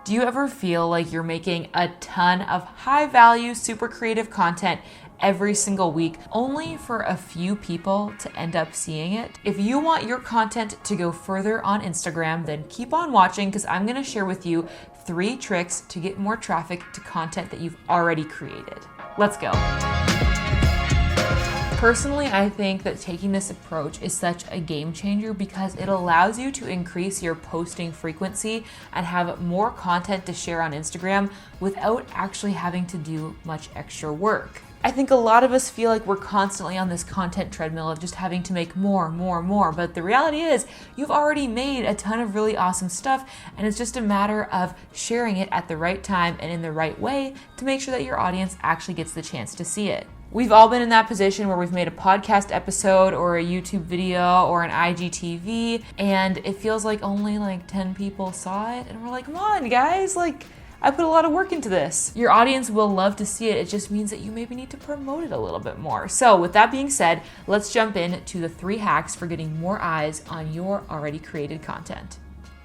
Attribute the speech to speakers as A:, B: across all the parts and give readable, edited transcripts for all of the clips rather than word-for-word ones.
A: Do you ever feel like you're making a ton of high value, super creative content every single week, only for a few people to end up seeing it? If you want your content to go further on Instagram, then keep on watching, because I'm gonna share with you 3 tricks to get more traffic to content that you've already created. Let's go. Personally, I think that taking this approach is such a game changer because it allows you to increase your posting frequency and have more content to share on Instagram without actually having to do much extra work. I think a lot of us feel like we're constantly on this content treadmill of just having to make more, but the reality is you've already made a ton of really awesome stuff, and it's just a matter of sharing it at the right time and in the right way to make sure that your audience actually gets the chance to see it. We've all been in that position where we've made a podcast episode or a YouTube video or an IGTV, and it feels like only 10 people saw it, and we're like, come on guys, I put a lot of work into this. Your audience will love to see it. It just means that you maybe need to promote it a little bit more. So with that being said, let's jump into the 3 hacks for getting more eyes on your already created content.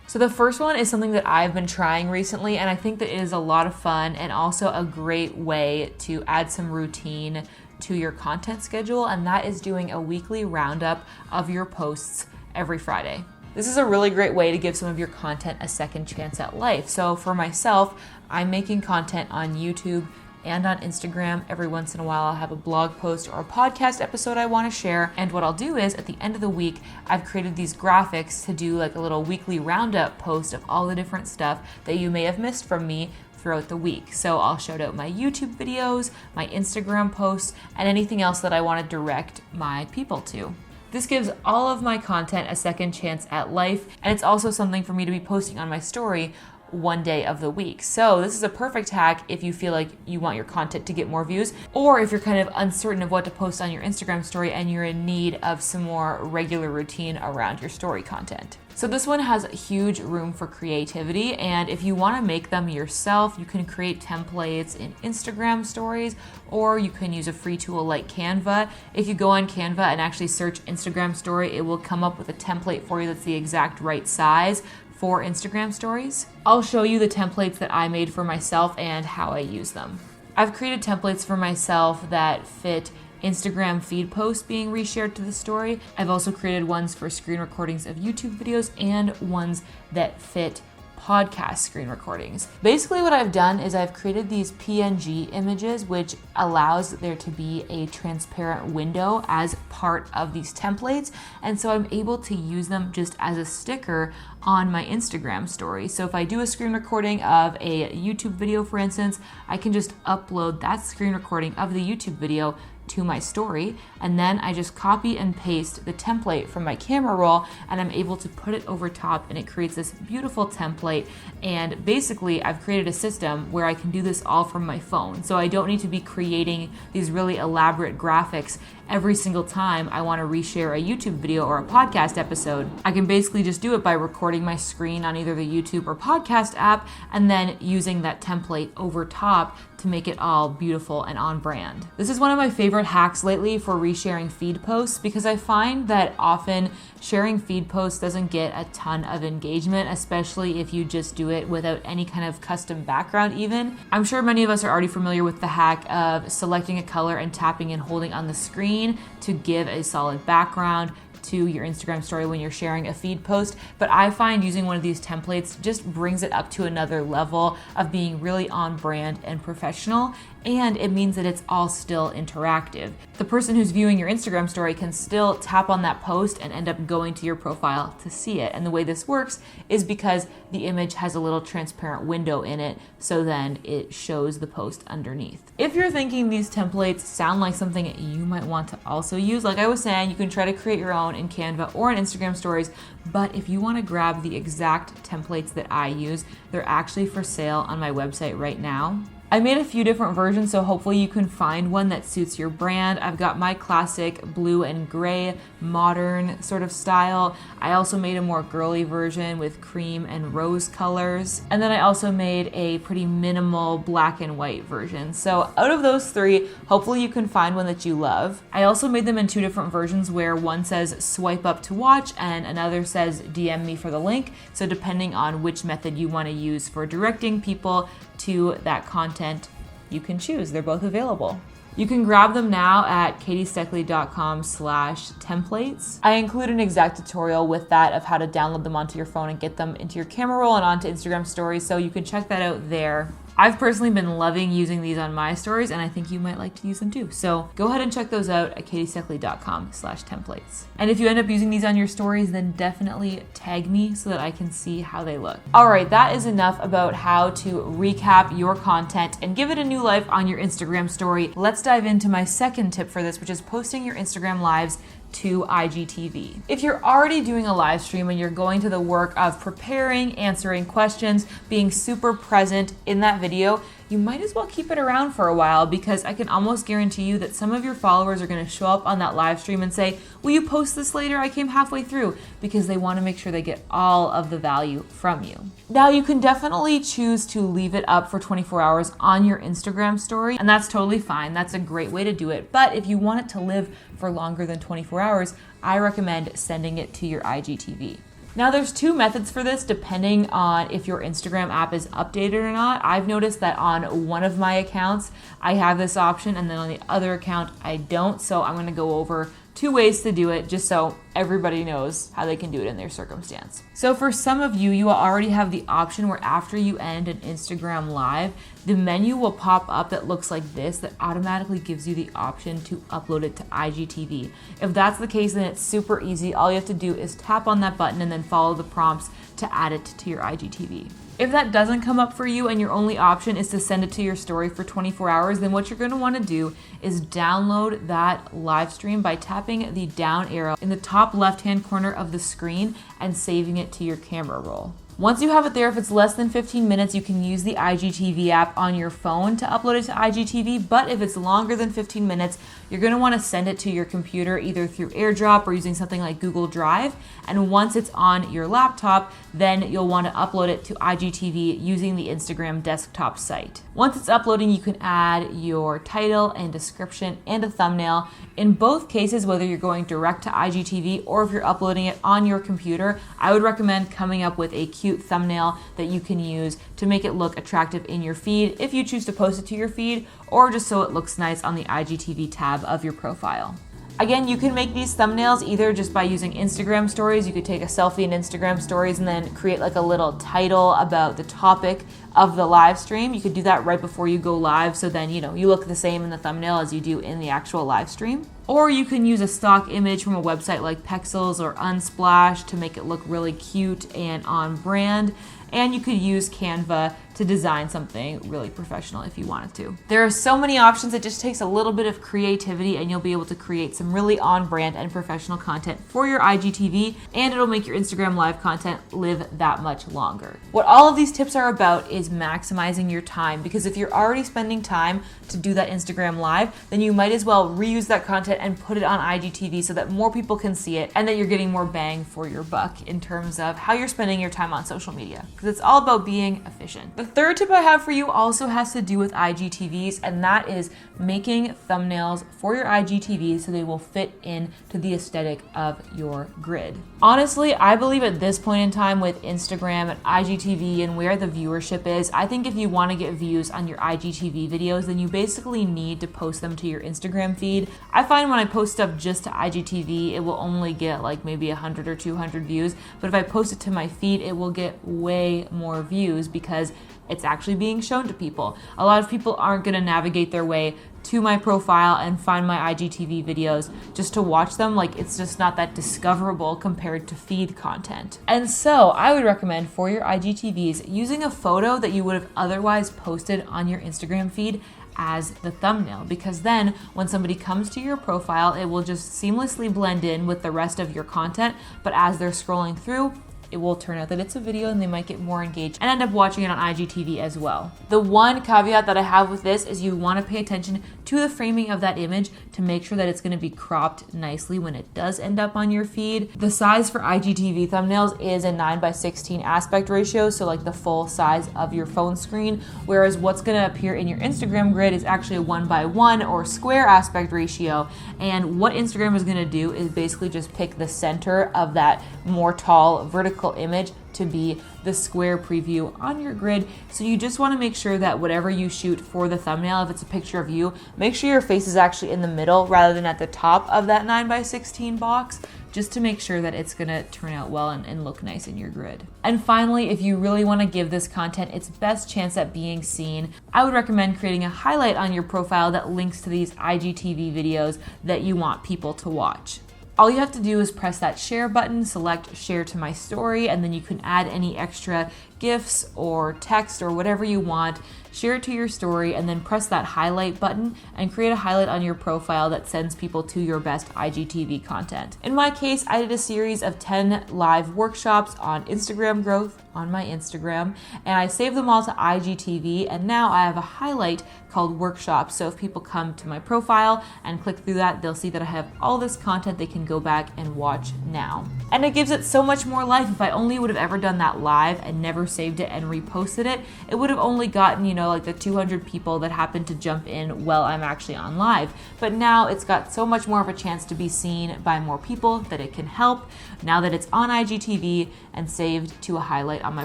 A: So the first one is something that I've been trying recently, and I think that it is a lot of fun and also a great way to add some routine to your content schedule, and that is doing a weekly roundup of your posts every Friday. This is a really great way to give some of your content a second chance at life. So for myself, I'm making content on YouTube and on Instagram. Every once in a while, I'll have a blog post or a podcast episode I want to share. And what I'll do is at the end of the week, I've created these graphics to do a little weekly roundup post of all the different stuff that you may have missed from me throughout the week. So I'll shout out my YouTube videos, my Instagram posts, and anything else that I want to direct my people to. This gives all of my content a second chance at life, and it's also something for me to be posting on my story one day of the week. So this is a perfect hack if you feel like you want your content to get more views, or if you're kind of uncertain of what to post on your Instagram story and you're in need of some more regular routine around your story content. So this one has huge room for creativity, and if you want to make them yourself, you can create templates in Instagram stories, or you can use a free tool like Canva. If you go on Canva and actually search Instagram story, it will come up with a template for you that's the exact right size for Instagram stories. I'll show you the templates that I made for myself and how I use them. I've created templates for myself that fit Instagram feed posts being reshared to the story. I've also created ones for screen recordings of YouTube videos and ones that fit podcast screen recordings. Basically what I've done is I've created these PNG images, which allows there to be a transparent window as part of these templates. And so I'm able to use them just as a sticker on my Instagram story. So if I do a screen recording of a YouTube video, for instance, I can just upload that screen recording of the YouTube video to my story, and then I just copy and paste the template from my camera roll, and I'm able to put it over top, and it creates this beautiful template. And basically I've created a system where I can do this all from my phone, so I don't need to be creating these really elaborate graphics every single time I want to reshare a YouTube video or a podcast episode. I can basically just do it by recording my screen on either the YouTube or podcast app, and then using that template over top to make it all beautiful and on brand. This is one of my favorite hacks lately for resharing feed posts, because I find that often sharing feed posts doesn't get a ton of engagement, especially if you just do it without any kind of custom background even. I'm sure many of us are already familiar with the hack of selecting a color and tapping and holding on the screen to give a solid background to your Instagram story when you're sharing a feed post, but I find using one of these templates just brings it up to another level of being really on brand and professional, and it means that it's all still interactive. The person who's viewing your Instagram story can still tap on that post and end up going to your profile to see it. And the way this works is because the image has a little transparent window in it, so then it shows the post underneath. If you're thinking these templates sound like something you might want to also use, like I was saying, you can try to create your own in Canva or in Instagram stories, but if you want to grab the exact templates that I use, they're actually for sale on my website right now. I made a few different versions, so hopefully you can find one that suits your brand. I've got my classic blue and gray, modern sort of style. I also made a more girly version with cream and rose colors. And then I also made a pretty minimal black and white version. So out of those three, hopefully you can find one that you love. I also made them in two different versions where one says swipe up to watch and another says DM me for the link. So depending on which method you want to use for directing people to that content, you can choose. They're both available. You can grab them now at katiesteckly.com/templates. I include an exact tutorial with that of how to download them onto your phone and get them into your camera roll and onto Instagram stories, so you can check that out there. I've personally been loving using these on my stories, and I think you might like to use them too. So go ahead and check those out at katiesteckly.com/templates. And if you end up using these on your stories, then definitely tag me so that I can see how they look. All right, that is enough about how to recap your content and give it a new life on your Instagram story. Let's dive into my second tip for this, which is posting your Instagram lives to IGTV. If you're already doing a live stream and you're going to the work of preparing, answering questions, being super present in that video, you might as well keep it around for a while, because I can almost guarantee you that some of your followers are going to show up on that live stream and say, will you post this later? I came halfway through, because they want to make sure they get all of the value from you. Now, you can definitely choose to leave it up for 24 hours on your Instagram story, and that's totally fine. That's a great way to do it. But if you want it to live for longer than 24 hours, I recommend sending it to your IGTV. Now, there's two methods for this depending on if your Instagram app is updated or not. I've noticed that on one of my accounts, I have this option, and then on the other account, I don't. So I'm gonna go over two ways to do it just so everybody knows how they can do it in their circumstance. So for some of you, you will already have the option where after you end an Instagram live, the menu will pop up that looks like this that automatically gives you the option to upload it to IGTV. If that's the case, then it's super easy. All you have to do is tap on that button and then follow the prompts to add it to your IGTV. If that doesn't come up for you and your only option is to send it to your story for 24 hours, then what you're going to want to do is download that live stream by tapping the down arrow in the top left-hand corner of the screen and saving it to your camera roll. Once you have it there, if it's less than 15 minutes, you can use the IGTV app on your phone to upload it to IGTV. But if it's longer than 15 minutes, you're going to want to send it to your computer either through AirDrop or using something like Google Drive. And once it's on your laptop, then you'll want to upload it to IGTV using the Instagram desktop site. Once it's uploading, you can add your title and description and a thumbnail. In both cases, whether you're going direct to IGTV or if you're uploading it on your computer, I would recommend coming up with a cute thumbnail that you can use to make it look attractive in your feed if you choose to post it to your feed, or just so it looks nice on the IGTV tab of your profile. Again, you can make these thumbnails either just by using Instagram stories. You could take a selfie in Instagram stories and then create like a little title about the topic of the live stream. You could do that right before you go live, so then you look the same in the thumbnail as you do in the actual live stream. Or you can use a stock image from a website like Pexels or Unsplash to make it look really cute and on brand. And you could use Canva to design something really professional if you wanted to. There are so many options. It just takes a little bit of creativity and you'll be able to create some really on-brand and professional content for your IGTV, and it'll make your Instagram live content live that much longer. What all of these tips are about is maximizing your time, because if you're already spending time to do that Instagram live, then you might as well reuse that content and put it on IGTV so that more people can see it and that you're getting more bang for your buck in terms of how you're spending your time on social media, because it's all about being efficient. The third tip I have for you also has to do with IGTVs, and that is making thumbnails for your IGTVs so they will fit into the aesthetic of your grid. Honestly, I believe at this point in time with Instagram and IGTV and where the viewership is, I think if you want to get views on your IGTV videos, then you basically need to post them to your Instagram feed. I find when I post stuff just to IGTV, it will only get like maybe 100 or 200 views, but if I post it to my feed, it will get way more views because it's actually being shown to people. A lot of people aren't going to navigate their way to my profile and find my IGTV videos just to watch them. Like, it's just not that discoverable compared to feed content. And so I would recommend for your IGTVs using a photo that you would have otherwise posted on your Instagram feed as the thumbnail, because then when somebody comes to your profile, it will just seamlessly blend in with the rest of your content, but as they're scrolling through, it will turn out that it's a video and they might get more engaged and end up watching it on IGTV as well. The one caveat that I have with this is you want to pay attention to the framing of that image to make sure that it's going to be cropped nicely when it does end up on your feed. The size for IGTV thumbnails is a 9:16 aspect ratio, so like the full size of your phone screen, whereas what's going to appear in your Instagram grid is actually a 1:1 or square aspect ratio. And what Instagram is going to do is basically just pick the center of that more tall vertical image to be the square preview on your grid. So you just want to make sure that whatever you shoot for the thumbnail, if it's a picture of you, make sure your face is actually in the middle rather than at the top of that 9:16 box, just to make sure that it's going to turn out well and look nice in your grid. And finally, if you really want to give this content its best chance at being seen, I would recommend creating a highlight on your profile that links to these IGTV videos that you want people to watch. All you have to do is press that share button, select share to my story, and then you can add any extra GIFs or text or whatever you want, share it to your story, and then press that highlight button and create a highlight on your profile that sends people to your best IGTV content. In my case, I did a series of 10 live workshops on Instagram growth on my Instagram, and I saved them all to IGTV, and now I have a highlight called workshops. So if people come to my profile and click through that, they'll see that I have all this content they can go back and watch now. And it gives it so much more life. If I only would have ever done that live and never saved it and reposted it, it would have only gotten, like the 200 people that happen to jump in while I'm actually on live. But now it's got so much more of a chance to be seen by more people that it can help now that it's on IGTV and saved to a highlight on my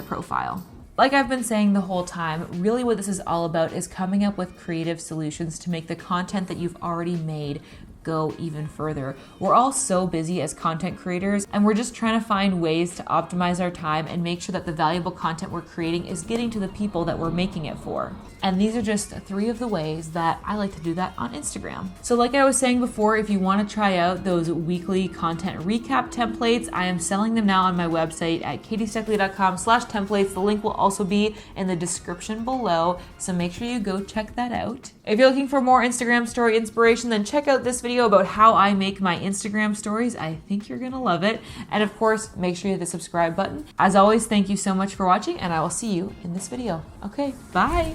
A: profile. Like I've been saying the whole time, really what this is all about is coming up with creative solutions to make the content that you've already made go even further. We're all so busy as content creators, and we're just trying to find ways to optimize our time and make sure that the valuable content we're creating is getting to the people that we're making it for. And these are just 3 of the ways that I like to do that on Instagram. So like I was saying before, if you want to try out those weekly content recap templates, I am selling them now on my website at katiesteckly.com/templates. The link will also be in the description below, so make sure you go check that out. If you're looking for more Instagram story inspiration, then check out this video about how I make my Instagram stories. I think you're gonna love it. And of course, make sure you hit the subscribe button. As always, thank you so much for watching, and I will see you in this video. Okay, bye.